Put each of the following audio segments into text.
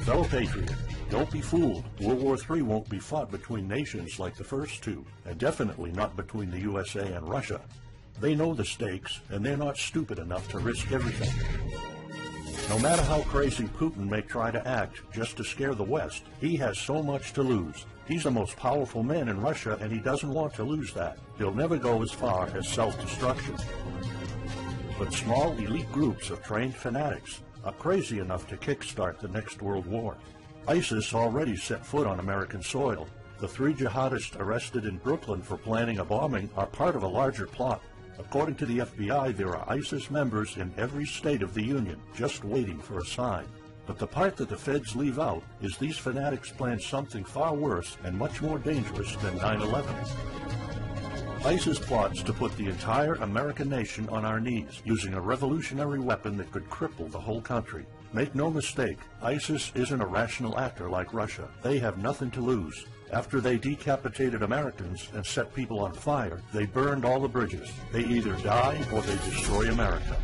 Fellow patriot, don't be fooled. World War III won't be fought between nations like the first two, and definitely not between the USA and Russia. They know the stakes, and they're not stupid enough to risk everything. No matter how crazy Putin may try to act just to scare the West, he has so much to lose. He's the most powerful man in Russia, and he doesn't want to lose that. He'll never go as far as self-destruction. But small elite groups of trained fanatics are crazy enough to kickstart the next world war. ISIS already set foot on American soil. The 3 jihadists arrested in Brooklyn for planning a bombing are part of a larger plot. According to the FBI, there are ISIS members in every state of the Union, just waiting for a sign. But the part that the feds leave out is these fanatics plan something far worse and much more dangerous than 9/11. ISIS plots to put the entire American nation on our knees, using a revolutionary weapon that could cripple the whole country. Make no mistake, ISIS isn't a rational actor like Russia. They have nothing to lose. After they decapitated Americans and set people on fire, they burned all the bridges. They either die or they destroy America.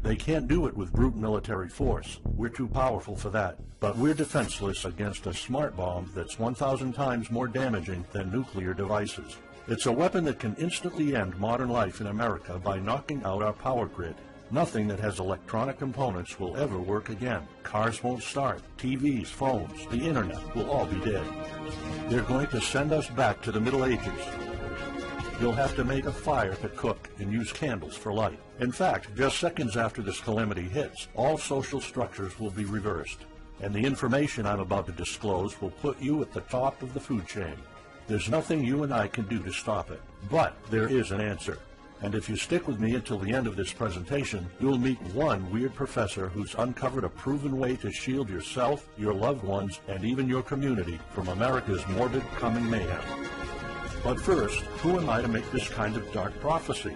They can't do it with brute military force. We're too powerful for that. But we're defenseless against a smart bomb that's 1,000 times more damaging than nuclear devices. It's a weapon that can instantly end modern life in America by knocking out our power grid. Nothing that has electronic components will ever work again. Cars won't start. TVs, phones, the internet will all be dead. They're going to send us back to the Middle Ages. You'll have to make a fire to cook and use candles for light. In fact, just seconds after this calamity hits, all social structures will be reversed. And the information I'm about to disclose will put you at the top of the food chain. There's nothing you and I can do to stop it. But there is an answer. And if you stick with me until the end of this presentation, you'll meet one weird professor who's uncovered a proven way to shield yourself, your loved ones, and even your community from America's morbid coming mayhem. But first, who am I to make this kind of dark prophecy?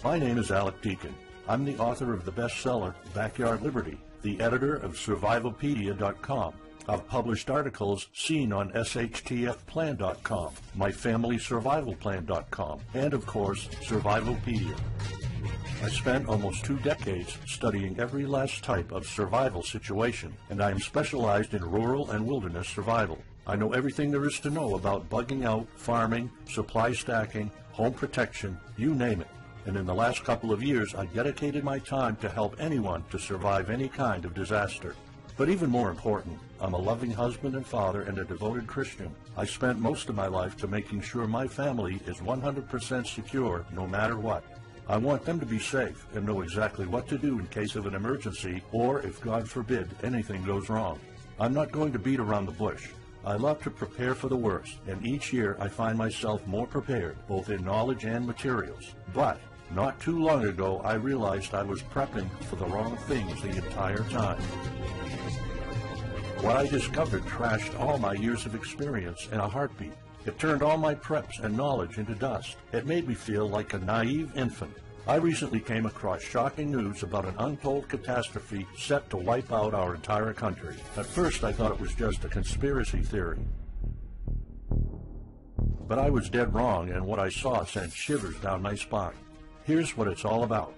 My name is Alec Deakin. I'm the author of the bestseller, Backyard Liberty, the editor of Survivalopedia.com. I've published articles seen on SHTFplan.com, MyFamilySurvivalPlan.com, and of course, Survivalopedia. I spent almost 2 decades studying every last type of survival situation, and I am specialized in rural and wilderness survival. I know everything there is to know about bugging out, farming, supply stacking, home protection, you name it. And in the last couple of years, I dedicated my time to help anyone to survive any kind of disaster. But even more important, I'm a loving husband and father and a devoted Christian. I spent most of my life to making sure my family is 100% secure no matter what. I want them to be safe and know exactly what to do in case of an emergency or, if God forbid, anything goes wrong. I'm not going to beat around the bush. I love to prepare for the worst, and each year I find myself more prepared, both in knowledge and materials. But not too long ago, I realized I was prepping for the wrong things the entire time. What I discovered trashed all my years of experience in a heartbeat. It turned all my preps and knowledge into dust. It made me feel like a naive infant. I recently came across shocking news about an untold catastrophe set to wipe out our entire country. At first, I thought it was just a conspiracy theory. But I was dead wrong, and what I saw sent shivers down my spine. Here's what it's all about.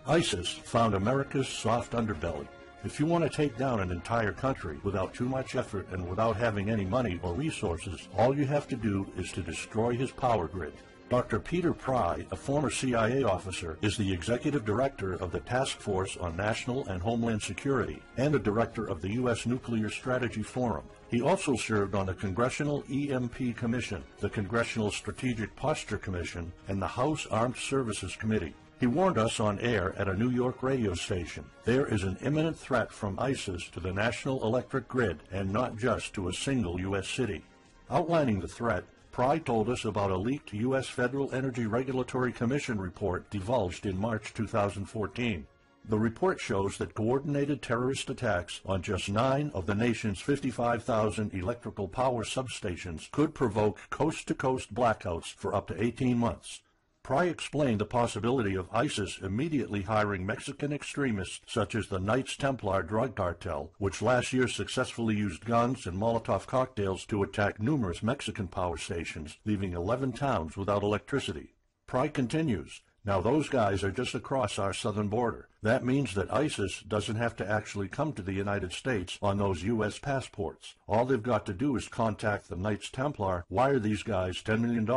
ISIS found America's soft underbelly. If you want to take down an entire country without too much effort and without having any money or resources, all you have to do is to destroy his power grid. Dr. Peter Pry, a former CIA officer, is the executive director of the Task Force on National and Homeland Security and the director of the U.S. Nuclear Strategy Forum. He also served on the Congressional EMP Commission, the Congressional Strategic Posture Commission, and the House Armed Services Committee. He warned us on air at a New York radio station. There is an imminent threat from ISIS to the national electric grid, and not just to a single U.S. city. Outlining the threat, Pry told us about a leaked U.S. Federal Energy Regulatory Commission report divulged in March 2014. The report shows that coordinated terrorist attacks on just 9 of the nation's 55,000 electrical power substations could provoke coast-to-coast blackouts for up to 18 months. Pry explained the possibility of ISIS immediately hiring Mexican extremists such as the Knights Templar drug cartel, which last year successfully used guns and Molotov cocktails to attack numerous Mexican power stations, leaving 11 towns without electricity. Pry continues, Now those guys are just across our southern border. That means that ISIS doesn't have to actually come to the United States on those U.S. passports. All they've got to do is contact the Knights Templar, wire these guys $10 million,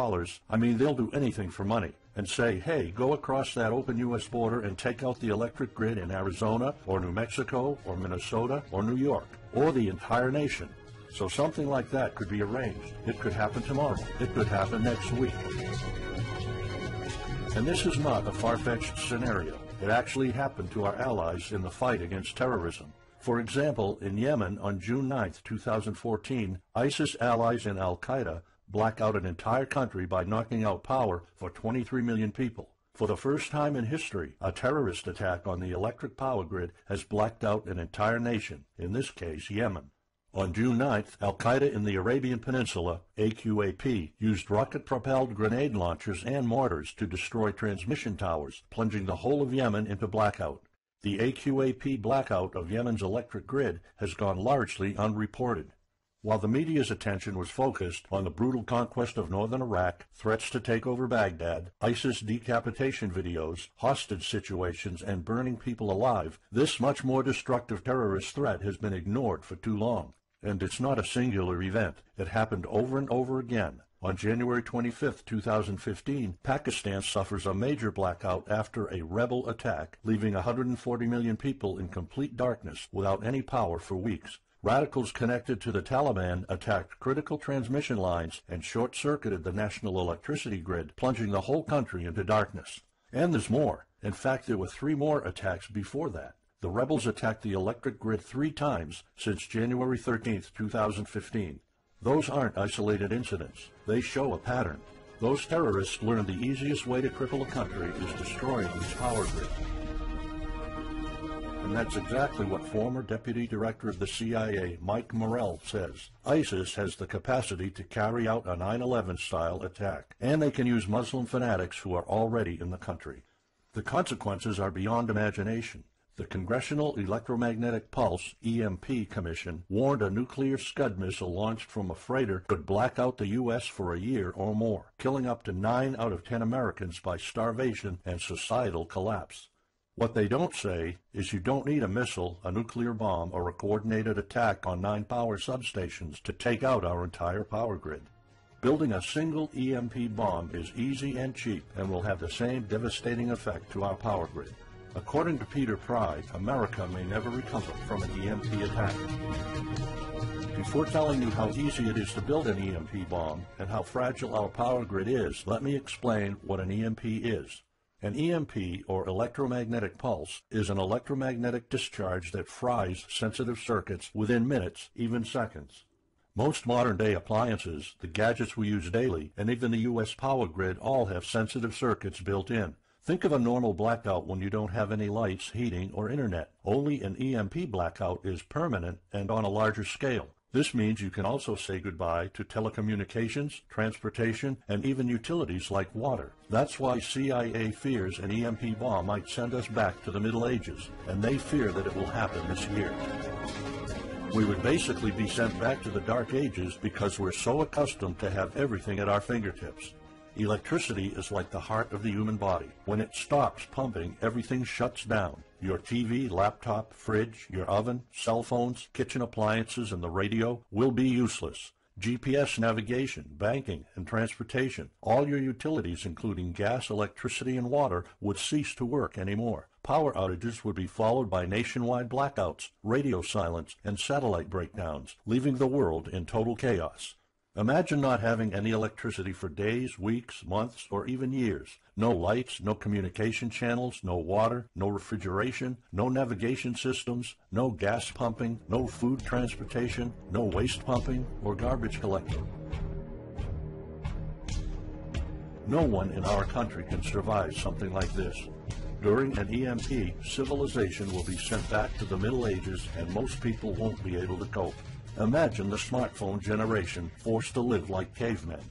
I mean they'll do anything for money, and say, hey, go across that open U.S. border and take out the electric grid in Arizona or New Mexico or Minnesota or New York or the entire nation. So something like that could be arranged. It could happen tomorrow. It could happen next week. And this is not a far-fetched scenario. It actually happened to our allies in the fight against terrorism. For example, in Yemen on June 9, 2014, ISIS allies in al-Qaeda black out an entire country by knocking out power for 23 million people. For the first time in history, a terrorist attack on the electric power grid has blacked out an entire nation, in this case Yemen. On June 9th, al-Qaeda in the Arabian Peninsula, AQAP, used rocket-propelled grenade launchers and mortars to destroy transmission towers, plunging the whole of Yemen into blackout. The AQAP blackout of Yemen's electric grid has gone largely unreported. While the media's attention was focused on the brutal conquest of northern Iraq, threats to take over Baghdad, ISIS decapitation videos, hostage situations, and burning people alive, this much more destructive terrorist threat has been ignored for too long. And it's not a singular event. It happened over and over again. On January 25, 2015, Pakistan suffers a major blackout after a rebel attack, leaving 140 million people in complete darkness without any power for weeks. Radicals connected to the Taliban attacked critical transmission lines and short-circuited the national electricity grid, plunging the whole country into darkness. And there's more. In fact, there were 3 more attacks before that. The rebels attacked the electric grid 3 times since January 13, 2015. Those aren't isolated incidents. They show a pattern. Those terrorists learned the easiest way to cripple a country is destroying its power grid. And that's exactly what former Deputy Director of the CIA, Mike Morell, says. ISIS has the capacity to carry out a 9/11-style attack, and they can use Muslim fanatics who are already in the country. The consequences are beyond imagination. The Congressional Electromagnetic Pulse, EMP, Commission warned a nuclear Scud missile launched from a freighter could black out the U.S. for a year or more, killing up to 9 out of 10 Americans by starvation and societal collapse. What they don't say is you don't need a missile, a nuclear bomb, or a coordinated attack on 9 power substations to take out our entire power grid. Building a single EMP bomb is easy and cheap and will have the same devastating effect to our power grid. According to Peter Pry, America may never recover from an EMP attack. Before telling you how easy it is to build an EMP bomb and how fragile our power grid is, let me explain what an EMP is. An EMP, or electromagnetic pulse, is an electromagnetic discharge that fries sensitive circuits within minutes, even seconds. Most modern-day appliances, the gadgets we use daily, and even the U.S. power grid all have sensitive circuits built in. Think of a normal blackout when you don't have any lights, heating, or internet. Only an EMP blackout is permanent and on a larger scale. This means you can also say goodbye to telecommunications, transportation, and even utilities like water. That's why CIA fears an EMP bomb might send us back to the Middle Ages, and they fear that it will happen this year. We would basically be sent back to the Dark Ages because we're so accustomed to have everything at our fingertips. Electricity is like the heart of the human body. When it stops pumping, everything shuts down. Your TV, laptop, fridge, your oven, cell phones, kitchen appliances, and the radio will be useless. GPS navigation, banking, and transportation, all your utilities, including gas, electricity, and water, would cease to work anymore. Power outages would be followed by nationwide blackouts, radio silence, and satellite breakdowns, leaving the world in total chaos. Imagine not having any electricity for days, weeks, months, or even years. No lights, no communication channels, no water, no refrigeration, no navigation systems, no gas pumping, no food transportation, no waste pumping, or garbage collecting. No one in our country can survive something like this. During an EMP, civilization will be sent back to the Middle Ages and most people won't be able to cope. Imagine the smartphone generation forced to live like cavemen.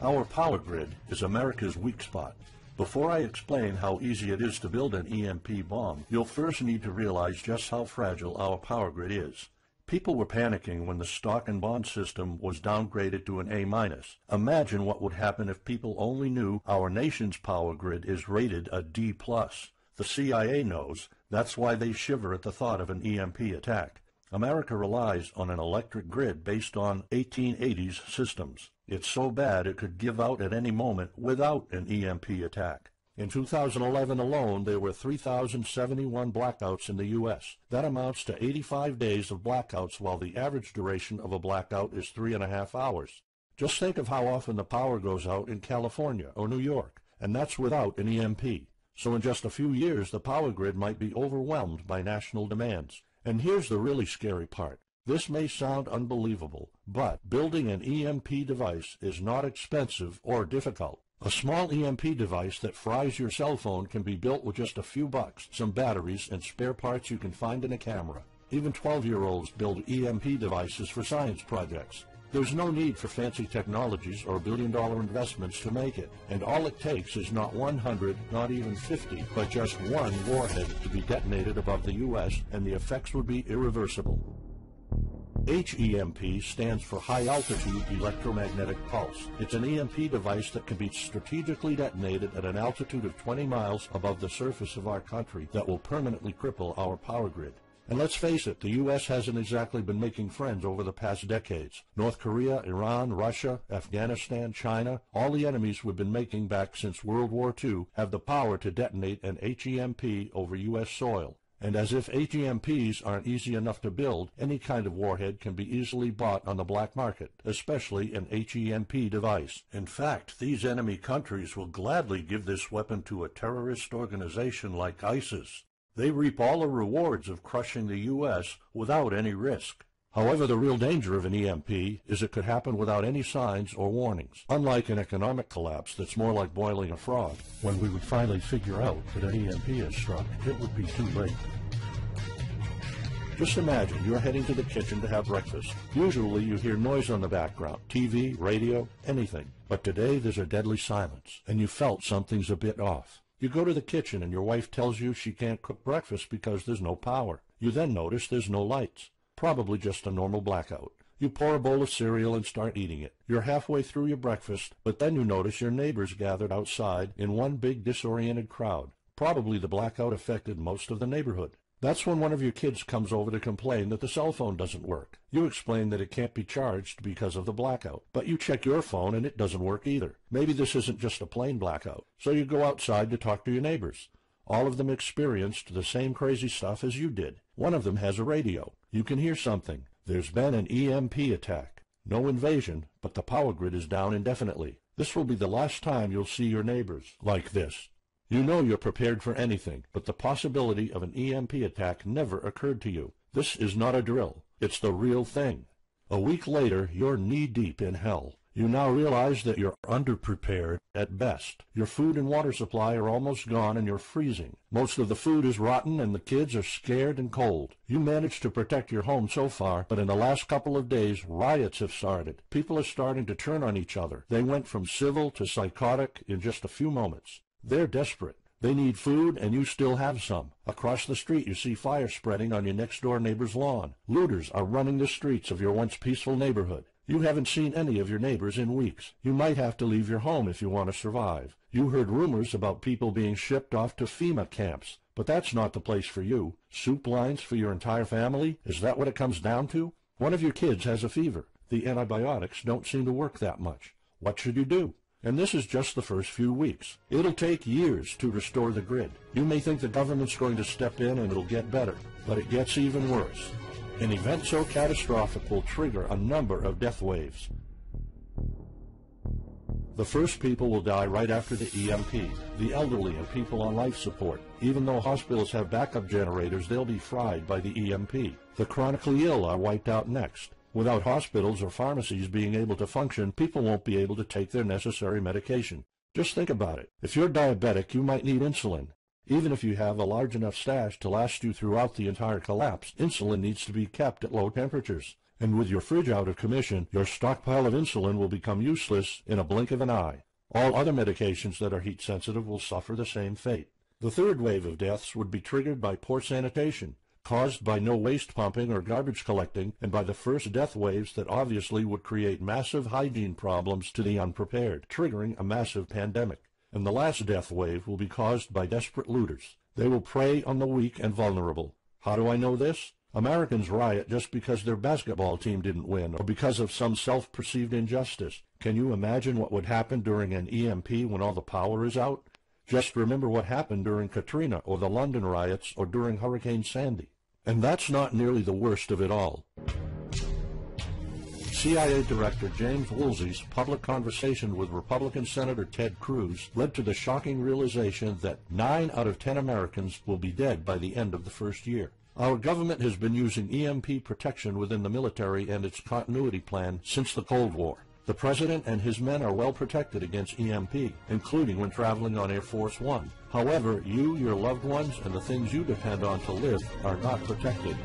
Our power grid is America's weak spot. Before I explain how easy it is to build an EMP bomb, you'll first need to realize just how fragile our power grid is. People were panicking when the stock and bond system was downgraded to an A-minus. Imagine what would happen if people only knew our nation's power grid is rated a D+. The CIA knows. That's why they shiver at the thought of an EMP attack. America relies on an electric grid based on 1880s systems. It's so bad it could give out at any moment without an EMP attack. In 2011 alone, there were 3,071 blackouts in the U.S. That amounts to 85 days of blackouts, while the average duration of a blackout is 3.5 hours. Just think of how often the power goes out in California or New York, and that's without an EMP. So in just a few years, the power grid might be overwhelmed by national demands. And here's the really scary part. This may sound unbelievable, but building an EMP device is not expensive or difficult. A small EMP device that fries your cell phone can be built with just a few bucks, some batteries, and spare parts you can find in a camera. Even 12-year-olds build EMP devices for science projects. There's no need for fancy technologies or billion-dollar investments to make it, and all it takes is not 100, not even 50, but just one warhead to be detonated above the U.S., and the effects would be irreversible. HEMP stands for High Altitude Electromagnetic Pulse. It's an EMP device that can be strategically detonated at an altitude of 20 miles above the surface of our country that will permanently cripple our power grid. And let's face it, the U.S. hasn't exactly been making friends over the past decades. North Korea, Iran, Russia, Afghanistan, China, all the enemies we've been making back since World War II have the power to detonate an HEMP over U.S. soil. And as if HEMPs aren't easy enough to build, any kind of warhead can be easily bought on the black market, especially an HEMP device. In fact, these enemy countries will gladly give this weapon to a terrorist organization like ISIS. They reap all the rewards of crushing the U.S. without any risk. However, the real danger of an EMP is it could happen without any signs or warnings. Unlike an economic collapse that's more like boiling a frog, when we would finally figure out that an EMP has struck, it would be too late. Just imagine you're heading to the kitchen to have breakfast. Usually you hear noise on the background, TV, radio, anything. But today there's a deadly silence, and you felt something's a bit off. You go to the kitchen and your wife tells you she can't cook breakfast because there's no power. You then notice there's no lights. Probably just a normal blackout. You pour a bowl of cereal and start eating it. You're halfway through your breakfast, but then you notice your neighbors gathered outside in one big disoriented crowd. Probably the blackout affected most of the neighborhood. That's when one of your kids comes over to complain that the cell phone doesn't work. You explain that it can't be charged because of the blackout, but you check your phone and it doesn't work either. Maybe this isn't just a plain blackout, so you go outside to talk to your neighbors. All of them experienced the same crazy stuff as you did. One of them has a radio. You can hear something. There's been an EMP attack. No invasion, but the power grid is down indefinitely. This will be the last time you'll see your neighbors like this. You know you're prepared for anything, but the possibility of an EMP attack never occurred to you. This is not a drill. It's the real thing. A week later, you're knee-deep in hell. You now realize that you're underprepared at best. Your food and water supply are almost gone and you're freezing. Most of the food is rotten and the kids are scared and cold. You managed to protect your home so far, but in the last couple of days, riots have started. People are starting to turn on each other. They went from civil to psychotic in just a few moments. They're desperate. They need food, and you still have some. Across the street, you see fire spreading on your next-door neighbor's lawn. Looters are running the streets of your once peaceful neighborhood. You haven't seen any of your neighbors in weeks. You might have to leave your home if you want to survive. You heard rumors about people being shipped off to FEMA camps, but that's not the place for you. Soup lines for your entire family? Is that what it comes down to? One of your kids has a fever. The antibiotics don't seem to work that much. What should you do? And this is just the first few weeks. It'll take years to restore the grid. You may think the government's going to step in and it'll get better, but it gets even worse. An event so catastrophic will trigger a number of death waves. The first people will die right after the EMP, the elderly and people on life support. Even though hospitals have backup generators, they'll be fried by the EMP. The chronically ill are wiped out next. Without hospitals or pharmacies being able to function, people won't be able to take their necessary medication. Just think about it. If you're diabetic, you might need insulin. Even if you have a large enough stash to last you throughout the entire collapse, insulin needs to be kept at low temperatures. And with your fridge out of commission, your stockpile of insulin will become useless in a blink of an eye. All other medications that are heat sensitive will suffer the same fate. The third wave of deaths would be triggered by poor sanitation. caused by no waste pumping or garbage collecting, and by the first death waves that obviously would create massive hygiene problems to the unprepared, triggering a massive pandemic. And the last death wave will be caused by desperate looters. They will prey on the weak and vulnerable. How do I know this? Americans riot just because their basketball team didn't win or because of some self-perceived injustice. Can you imagine what would happen during an EMP when all the power is out? Just remember what happened during Katrina or the London riots or during Hurricane Sandy. And that's not nearly the worst of it all. CIA Director James Woolsey's public conversation with Republican Senator Ted Cruz led to the shocking realization that 9 out of 10 Americans will be dead by the end of the first year. Our government has been using EMP protection within the military and its continuity plan since the Cold War. The President and his men are well protected against EMP, including when traveling on Air Force One. However, you, your loved ones, and the things you depend on to live are not protected.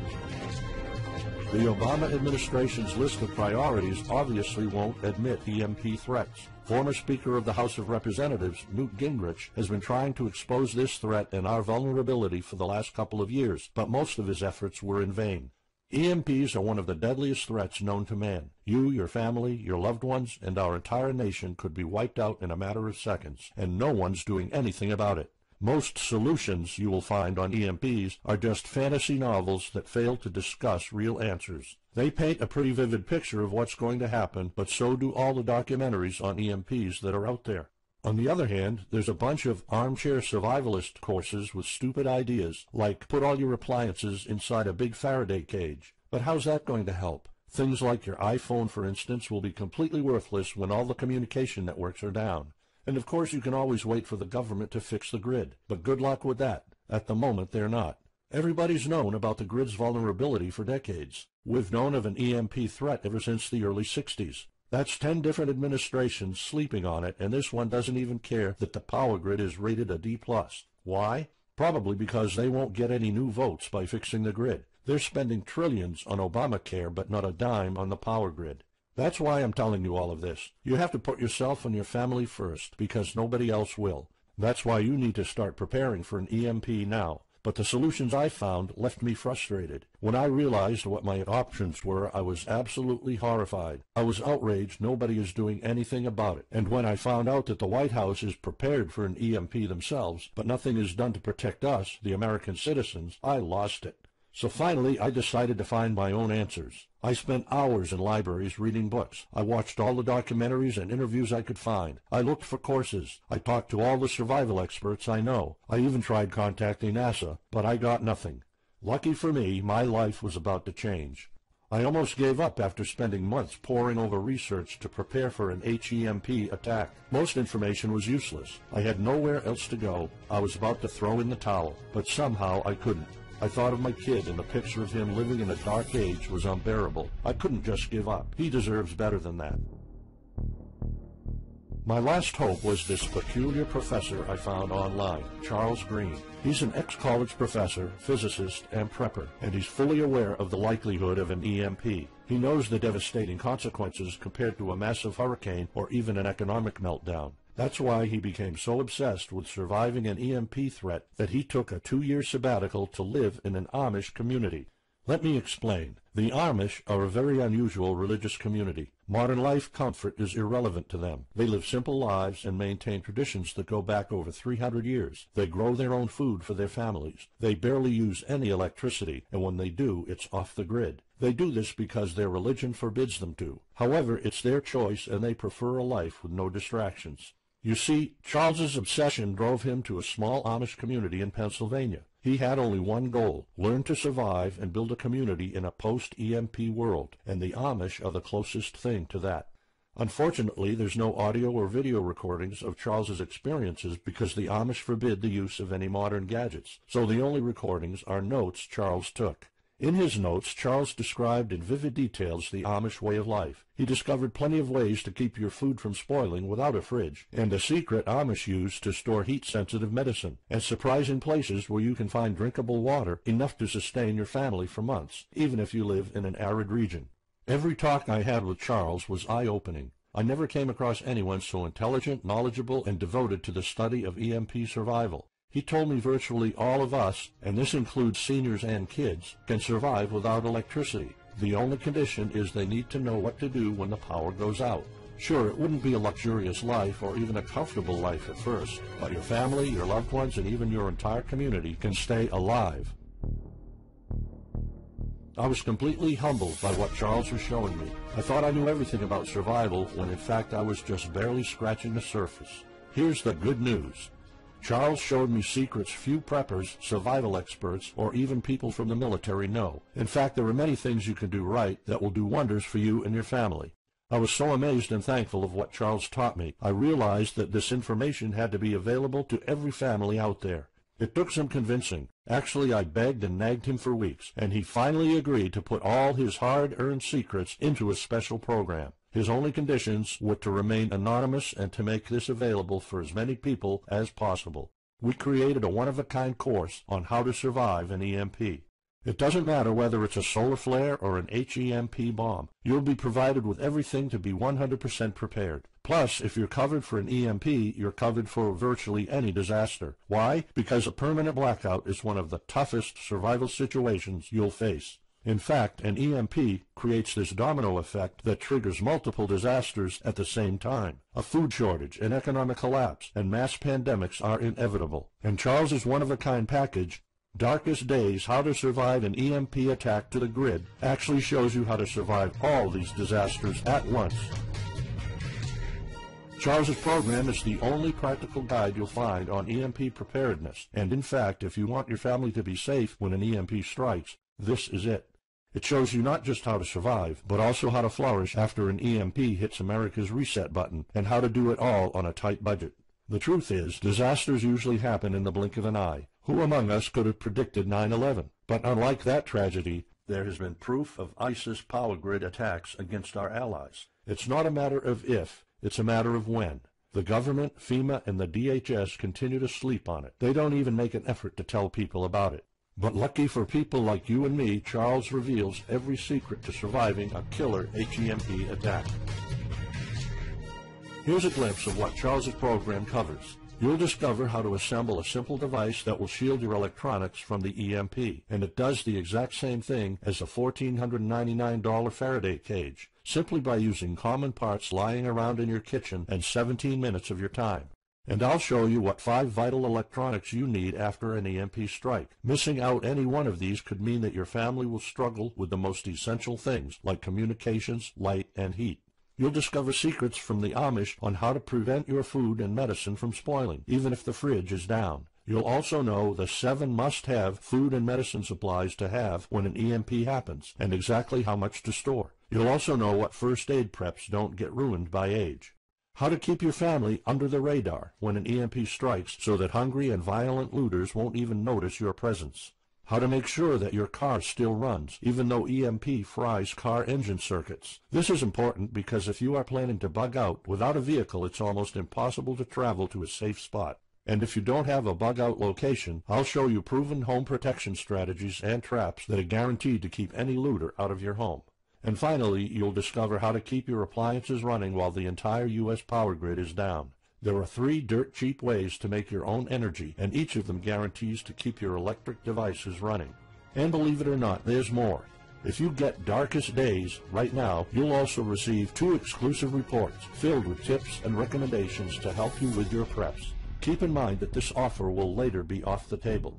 The Obama administration's list of priorities obviously won't admit EMP threats. Former Speaker of the House of Representatives, Newt Gingrich, has been trying to expose this threat and our vulnerability for the last couple of years, but most of his efforts were in vain. EMPs are one of the deadliest threats known to man. You, your family, your loved ones, and our entire nation could be wiped out in a matter of seconds, and no one's doing anything about it. Most solutions you will find on EMPs are just fantasy novels that fail to discuss real answers. They paint a pretty vivid picture of what's going to happen, but so do all the documentaries on EMPs that are out there. On the other hand, there's a bunch of armchair survivalist courses with stupid ideas, like put all your appliances inside a big Faraday cage. But how's that going to help? Things like your iPhone, for instance, will be completely worthless when all the communication networks are down. And of course you can always wait for the government to fix the grid, but good luck with that. At the moment they're not. Everybody's known about the grid's vulnerability for decades. We've known of an EMP threat ever since the early 60s. That's 10 different administrations sleeping on it, and this one doesn't even care that the power grid is rated a D+. Why? Probably because they won't get any new votes by fixing the grid. They're spending trillions on Obamacare, but not a dime on the power grid. That's why I'm telling you all of this. You have to put yourself and your family first, because nobody else will. That's why you need to start preparing for an EMP now. But the solutions I found left me frustrated. When I realized what my options were, I was absolutely horrified. I was outraged nobody is doing anything about it. And when I found out that the White House is prepared for an EMP themselves, but nothing is done to protect us, the American citizens, I lost it. So finally, I decided to find my own answers. I spent hours in libraries reading books. I watched all the documentaries and interviews I could find. I looked for courses. I talked to all the survival experts I know. I even tried contacting NASA, but I got nothing. Lucky for me, my life was about to change. I almost gave up after spending months poring over research to prepare for an HEMP attack. Most information was useless. I had nowhere else to go. I was about to throw in the towel, but somehow I couldn't. I thought of my kid, and the picture of him living in a dark age was unbearable. I couldn't just give up. He deserves better than that. My last hope was this peculiar professor I found online, Charles Green. He's an ex-college professor, physicist, and prepper, and he's fully aware of the likelihood of an EMP. He knows the devastating consequences compared to a massive hurricane or even an economic meltdown. That's why he became so obsessed with surviving an EMP threat that he took a 2-year sabbatical to live in an Amish community. Let me explain. The Amish are a very unusual religious community. Modern life comfort is irrelevant to them. They live simple lives and maintain traditions that go back over 300 years. They grow their own food for their families. They barely use any electricity, and when they do, it's off the grid. They do this because their religion forbids them to. However, it's their choice, and they prefer a life with no distractions. You see, Charles's obsession drove him to a small Amish community in Pennsylvania. He had only one goal: learn to survive and build a community in a post-EMP world, and the Amish are the closest thing to that. Unfortunately, there's no audio or video recordings of Charles's experiences because the Amish forbid the use of any modern gadgets, so the only recordings are notes Charles took. In his notes, Charles described in vivid details the Amish way of life. He discovered plenty of ways to keep your food from spoiling without a fridge, and a secret Amish use to store heat-sensitive medicine, and surprising places where you can find drinkable water enough to sustain your family for months, even if you live in an arid region. Every talk I had with Charles was eye-opening. I never came across anyone so intelligent, knowledgeable, and devoted to the study of EMP survival. He told me virtually all of us, and this includes seniors and kids, can survive without electricity. The only condition is they need to know what to do when the power goes out. Sure, it wouldn't be a luxurious life or even a comfortable life at first, but your family, your loved ones, and even your entire community can stay alive. I was completely humbled by what Charles was showing me. I thought I knew everything about survival when in fact I was just barely scratching the surface. Here's the good news. Charles showed me secrets few preppers, survival experts, or even people from the military know. In fact, there are many things you can do right that will do wonders for you and your family. I was so amazed and thankful of what Charles taught me. I realized that this information had to be available to every family out there. It took some convincing. Actually, I begged and nagged him for weeks, and he finally agreed to put all his hard-earned secrets into a special program. His only conditions were to remain anonymous and to make this available for as many people as possible. We created a one-of-a-kind course on how to survive an EMP. It doesn't matter whether it's a solar flare or an HEMP bomb. You'll be provided with everything to be 100% prepared. Plus, if you're covered for an EMP, you're covered for virtually any disaster. Why? Because a permanent blackout is one of the toughest survival situations you'll face. In fact, an EMP creates this domino effect that triggers multiple disasters at the same time. A food shortage, an economic collapse, and mass pandemics are inevitable. And Charles's one-of-a-kind package, Darkest Days, How to Survive an EMP Attack to the Grid, actually shows you how to survive all these disasters at once. Charles's program is the only practical guide you'll find on EMP preparedness, and in fact, if you want your family to be safe when an EMP strikes, this is it. It shows you not just how to survive, but also how to flourish after an EMP hits America's reset button, and how to do it all on a tight budget. The truth is, disasters usually happen in the blink of an eye. Who among us could have predicted 9/11? But unlike that tragedy, there has been proof of ISIS power grid attacks against our allies. It's not a matter of if, it's a matter of when. The government, FEMA, and the DHS continue to sleep on it. They don't even make an effort to tell people about it. But lucky for people like you and me, Charles reveals every secret to surviving a killer HEMP attack. Here's a glimpse of what Charles's program covers. You'll discover how to assemble a simple device that will shield your electronics from the EMP, and it does the exact same thing as a $1,499 Faraday cage, simply by using common parts lying around in your kitchen and 17 minutes of your time. And I'll show you what 5 vital electronics you need after an EMP strike. Missing out any one of these could mean that your family will struggle with the most essential things like communications, light, and heat. You'll discover secrets from the Amish on how to prevent your food and medicine from spoiling, even if the fridge is down. You'll also know the 7 must-have food and medicine supplies to have when an EMP happens, and exactly how much to store. You'll also know what first aid preps don't get ruined by age. How to keep your family under the radar when an EMP strikes so that hungry and violent looters won't even notice your presence. How to make sure that your car still runs, even though EMP fries car engine circuits. This is important because if you are planning to bug out, without a vehicle it's almost impossible to travel to a safe spot. And if you don't have a bug-out location, I'll show you proven home protection strategies and traps that are guaranteed to keep any looter out of your home. And finally, you'll discover how to keep your appliances running while the entire U.S. power grid is down. There are 3 dirt-cheap ways to make your own energy, and each of them guarantees to keep your electric devices running. And believe it or not, there's more. If you get Darkest Days right now, you'll also receive 2 exclusive reports filled with tips and recommendations to help you with your preps. Keep in mind that this offer will later be off the table.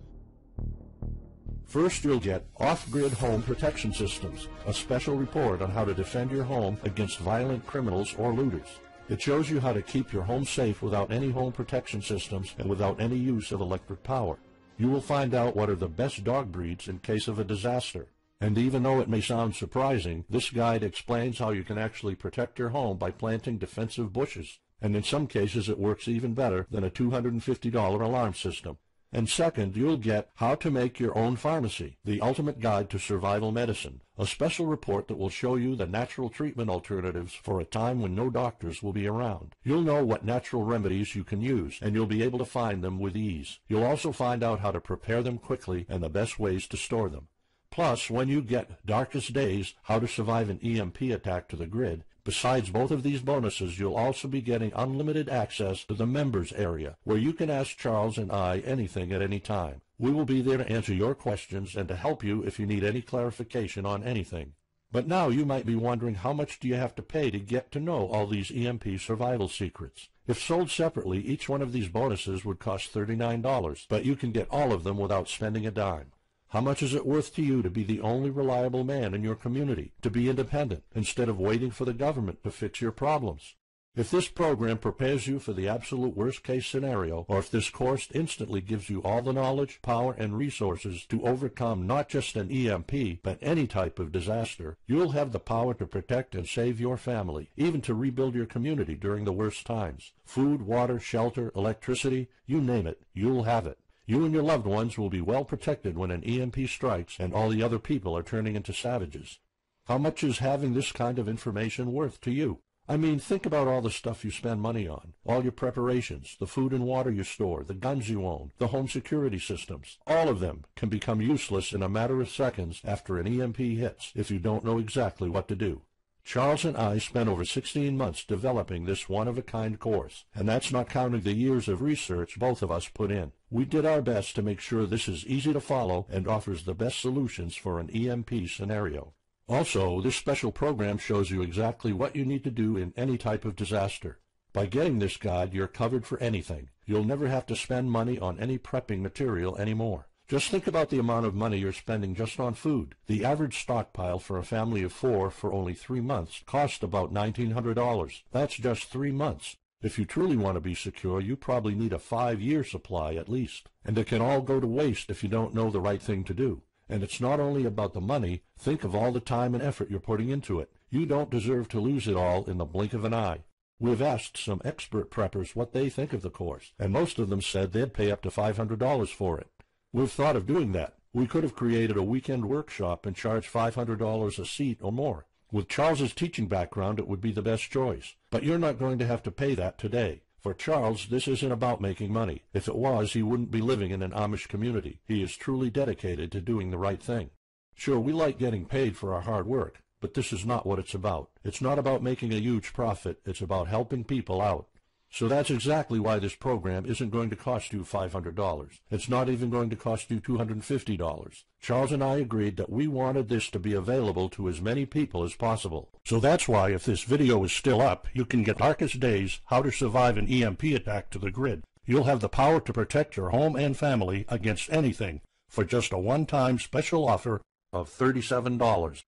First, you'll get Off-Grid Home Protection Systems, a special report on how to defend your home against violent criminals or looters. It shows you how to keep your home safe without any home protection systems and without any use of electric power. You will find out what are the best dog breeds in case of a disaster. And even though it may sound surprising, this guide explains how you can actually protect your home by planting defensive bushes. And in some cases it works even better than a $250 alarm system. And second, you'll get How to Make Your Own Pharmacy, the ultimate guide to survival medicine, a special report that will show you the natural treatment alternatives for a time when no doctors will be around. You'll know what natural remedies you can use, and you'll be able to find them with ease. You'll also find out how to prepare them quickly and the best ways to store them. Plus, when you get Darkest Days, How to Survive an EMP Attack to the Grid, Besides both of these bonuses, you'll also be getting unlimited access to the members area, where you can ask Charles and I anything at any time. We will be there to answer your questions and to help you if you need any clarification on anything. But now you might be wondering, how much do you have to pay to get to know all these EMP survival secrets? If sold separately, each one of these bonuses would cost $39, but you can get all of them without spending a dime. How much is it worth to you to be the only reliable man in your community, to be independent, instead of waiting for the government to fix your problems? If this program prepares you for the absolute worst-case scenario, or if this course instantly gives you all the knowledge, power, and resources to overcome not just an EMP, but any type of disaster, you'll have the power to protect and save your family, even to rebuild your community during the worst times. Food, water, shelter, electricity, you name it, you'll have it. You and your loved ones will be well protected when an EMP strikes and all the other people are turning into savages. How much is having this kind of information worth to you? I mean, think about all the stuff you spend money on, all your preparations, the food and water you store, the guns you own, the home security systems. All of them can become useless in a matter of seconds after an EMP hits if you don't know exactly what to do. Charles and I spent over 16 months developing this one-of-a-kind course, and that's not counting the years of research both of us put in. We did our best to make sure this is easy to follow and offers the best solutions for an EMP scenario. Also, this special program shows you exactly what you need to do in any type of disaster. By getting this guide, you're covered for anything. You'll never have to spend money on any prepping material anymore. Just think about the amount of money you're spending just on food. The average stockpile for a family of 4 for only 3 months costs about $1,900. That's just 3 months. If you truly want to be secure, you probably need a 5-year supply at least. And it can all go to waste if you don't know the right thing to do. And it's not only about the money. Think of all the time and effort you're putting into it. You don't deserve to lose it all in the blink of an eye. We've asked some expert preppers what they think of the course, and most of them said they'd pay up to $500 for it. We've thought of doing that. We could have created a weekend workshop and charged $500 a seat or more. With Charles's teaching background, it would be the best choice. But you're not going to have to pay that today. For Charles, this isn't about making money. If it was, he wouldn't be living in an Amish community. He is truly dedicated to doing the right thing. Sure, we like getting paid for our hard work, but this is not what it's about. It's not about making a huge profit. It's about helping people out. So that's exactly why this program isn't going to cost you $500. It's not even going to cost you $250. Charles and I agreed that we wanted this to be available to as many people as possible. So that's why, if this video is still up, you can get Darkest Days, How to Survive an EMP Attack to the Grid. You'll have the power to protect your home and family against anything for just a one-time special offer of $37.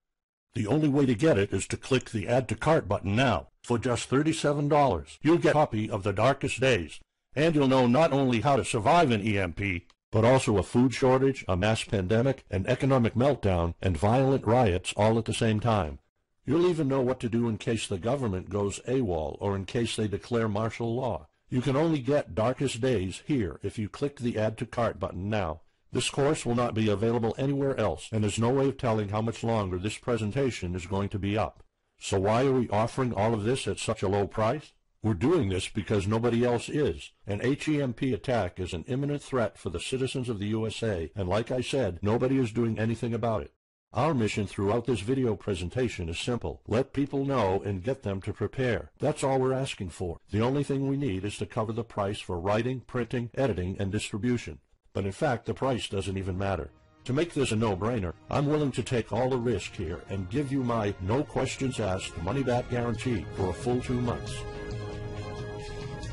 The only way to get it is to click the Add to Cart button now. For just $37, you'll get a copy of The Darkest Days, and you'll know not only how to survive an EMP, but also a food shortage, a mass pandemic, an economic meltdown, and violent riots all at the same time. You'll even know what to do in case the government goes AWOL or in case they declare martial law. You can only get Darkest Days here if you click the Add to Cart button now. This course will not be available anywhere else, and there's no way of telling how much longer this presentation is going to be up. So why are we offering all of this at such a low price? We're doing this because nobody else is. An HEMP attack is an imminent threat for the citizens of the USA, and like I said, nobody is doing anything about it. Our mission throughout this video presentation is simple. Let people know and get them to prepare. That's all we're asking for. The only thing we need is to cover the price for writing, printing, editing, and distribution. But in fact, the price doesn't even matter. To make this a no-brainer, I'm willing to take all the risk here and give you my no questions asked money-back guarantee for a full 2 months.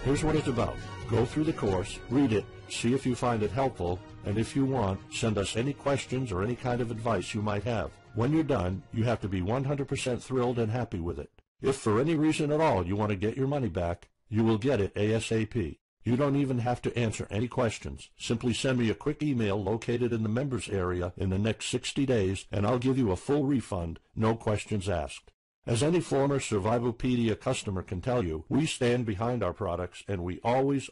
Here's what it's about. Go through the course, read it, see if you find it helpful, and if you want, send us any questions or any kind of advice you might have. When you're done, you have to be 100% thrilled and happy with it. If for any reason at all you want to get your money back, you will get it ASAP. You don't even have to answer any questions. Simply send me a quick email located in the members area in the next 60 days, and I'll give you a full refund, no questions asked. As any former Survivalpedia customer can tell you, we stand behind our products, and we always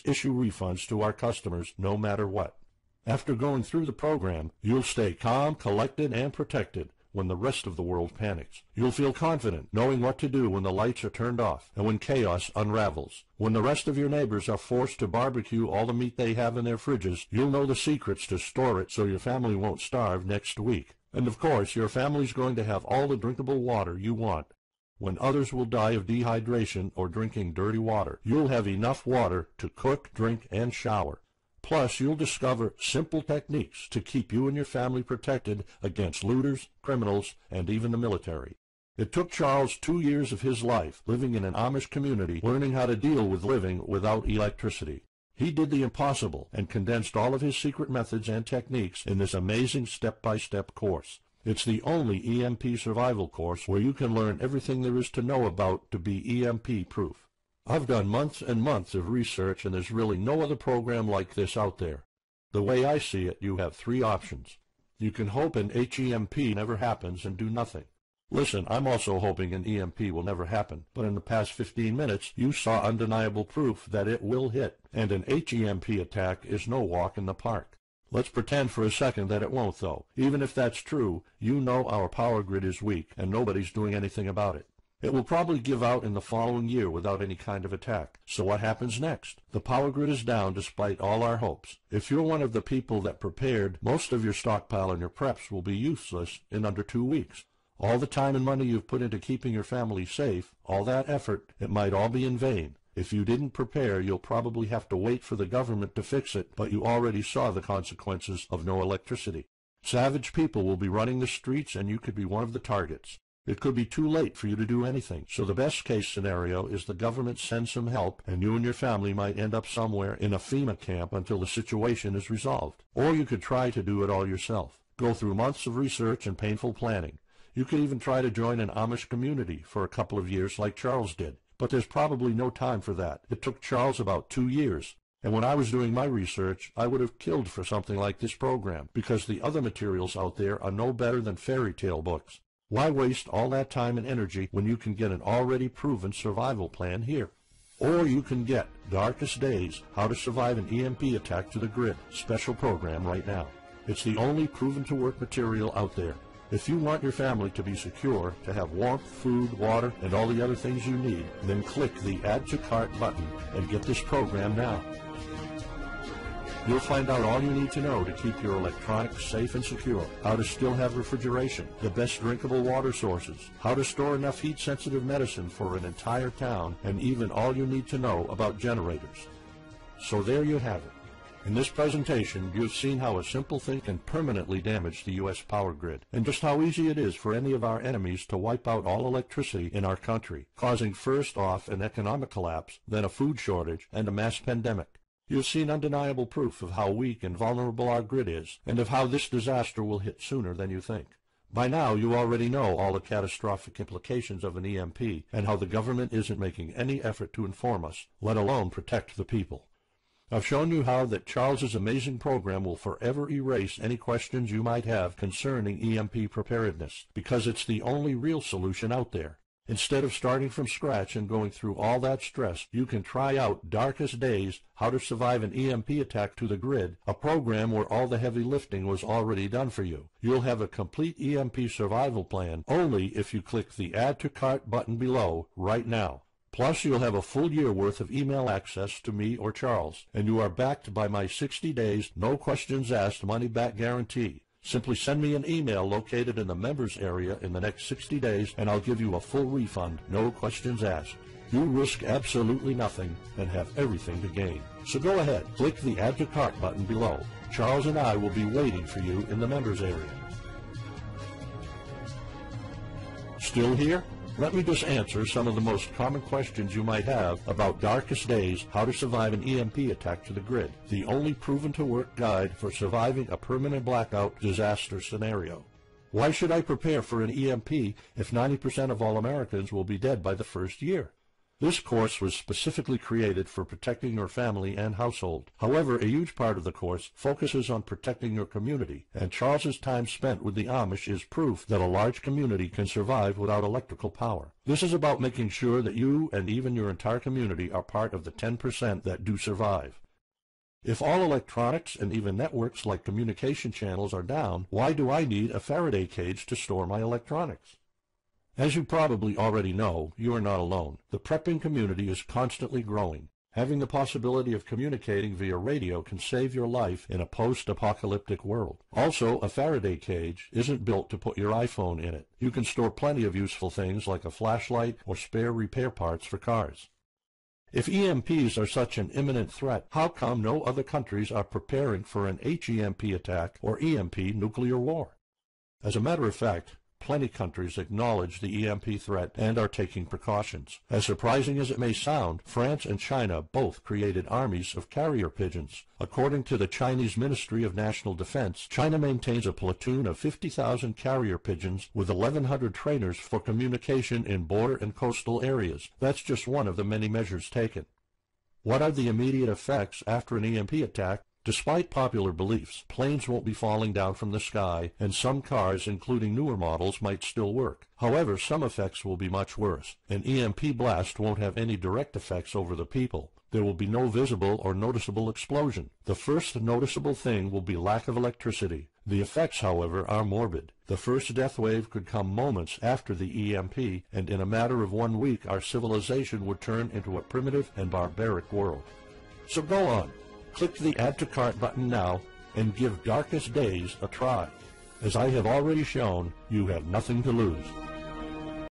issue refunds to our customers no matter what. After going through the program, you'll stay calm, collected, and protected when the rest of the world panics. You'll feel confident knowing what to do when the lights are turned off and when chaos unravels. When the rest of your neighbors are forced to barbecue all the meat they have in their fridges, you'll know the secrets to store it so your family won't starve next week. And of course, your family's going to have all the drinkable water you want. When others will die of dehydration or drinking dirty water, you'll have enough water to cook, drink, and shower. Plus, you'll discover simple techniques to keep you and your family protected against looters, criminals, and even the military. It took Charles 2 years of his life living in an Amish community learning how to deal with living without electricity. He did the impossible and condensed all of his secret methods and techniques in this amazing step-by-step course. It's the only EMP survival course where you can learn everything there is to know about to be EMP-proof. I've done months and months of research, and there's really no other program like this out there. The way I see it, you have 3 options. You can hope an HEMP never happens and do nothing. Listen, I'm also hoping an EMP will never happen, but in the past 15 minutes, you saw undeniable proof that it will hit, and an HEMP attack is no walk in the park. Let's pretend for a second that it won't, though. Even if that's true, you know our power grid is weak, and nobody's doing anything about it. It will probably give out in the following year without any kind of attack. So what happens next? The power grid is down despite all our hopes. If you're one of the people that prepared, most of your stockpile and your preps will be useless in under 2 weeks. All the time and money you've put into keeping your family safe, all that effort, it might all be in vain. If you didn't prepare, you'll probably have to wait for the government to fix it, but you already saw the consequences of no electricity. Savage people will be running the streets, and you could be one of the targets. It could be too late for you to do anything, so the best case scenario is the government sends some help, and you and your family might end up somewhere in a FEMA camp until the situation is resolved. Or you could try to do it all yourself. Go through months of research and painful planning. You could even try to join an Amish community for a couple of years like Charles did. But there's probably no time for that. It took Charles about 2 years. And when I was doing my research, I would have killed for something like this program, because the other materials out there are no better than fairy tale books. Why waste all that time and energy when you can get an already proven survival plan here? Or you can get Darkest Days, How to Survive an EMP Attack to the Grid special program right now. It's the only proven-to-work material out there. If you want your family to be secure, to have warmth, food, water, and all the other things you need, then click the Add to Cart button and get this program now. You'll find out all you need to know to keep your electronics safe and secure, how to still have refrigeration, the best drinkable water sources, how to store enough heat-sensitive medicine for an entire town, and even all you need to know about generators. So there you have it. In this presentation, you've seen how a simple thing can permanently damage the U.S. power grid, and just how easy it is for any of our enemies to wipe out all electricity in our country, causing first off an economic collapse, then a food shortage, and a mass pandemic. You've seen undeniable proof of how weak and vulnerable our grid is, and of how this disaster will hit sooner than you think. By now, you already know all the catastrophic implications of an EMP, and how the government isn't making any effort to inform us, let alone protect the people. I've shown you how that Charles's amazing program will forever erase any questions you might have concerning EMP preparedness, because it's the only real solution out there. Instead of starting from scratch and going through all that stress, you can try out Darkest Days, How to Survive an EMP Attack to the Grid, a program where all the heavy lifting was already done for you. You'll have a complete EMP survival plan only if you click the Add to Cart button below right now. Plus, you'll have a full year worth of email access to me or Charles, and you are backed by my 60 days, no questions asked money-back guarantee. Simply send me an email located in the members area in the next 60 days, and I'll give you a full refund, no questions asked. You risk absolutely nothing and have everything to gain. So go ahead, click the Add to Cart button below. Charles and I will be waiting for you in the members area. Still here? Let me just answer some of the most common questions you might have about Darkest Days, How to Survive an EMP Attack to the Grid, the only proven-to-work guide for surviving a permanent blackout disaster scenario. Why should I prepare for an EMP if 90% of all Americans will be dead by the first year? This course was specifically created for protecting your family and household. However, a huge part of the course focuses on protecting your community, and Charles's time spent with the Amish is proof that a large community can survive without electrical power. This is about making sure that you and even your entire community are part of the 10% that do survive. If all electronics and even networks like communication channels are down, why do I need a Faraday cage to store my electronics? As you probably already know, you are not alone. The prepping community is constantly growing. Having the possibility of communicating via radio can save your life in a post-apocalyptic world. Also, a Faraday cage isn't built to put your iPhone in it. You can store plenty of useful things like a flashlight or spare repair parts for cars. If EMPs are such an imminent threat, how come no other countries are preparing for an HEMP attack or EMP nuclear war? As a matter of fact, plenty countries acknowledge the EMP threat and are taking precautions. As surprising as it may sound, France and China both created armies of carrier pigeons. According to the Chinese Ministry of National Defense, China maintains a platoon of 50,000 carrier pigeons with 1,100 trainers for communication in border and coastal areas. That's just one of the many measures taken. What are the immediate effects after an EMP attack? Despite popular beliefs, planes won't be falling down from the sky, and some cars, including newer models, might still work. However, some effects will be much worse. An EMP blast won't have any direct effects over the people. There will be no visible or noticeable explosion. The first noticeable thing will be lack of electricity. The effects, however, are morbid. The first death wave could come moments after the EMP, and in a matter of 1 week, our civilization would turn into a primitive and barbaric world. So go on. Click the Add to Cart button now and give Darkest Days a try. As I have already shown, you have nothing to lose.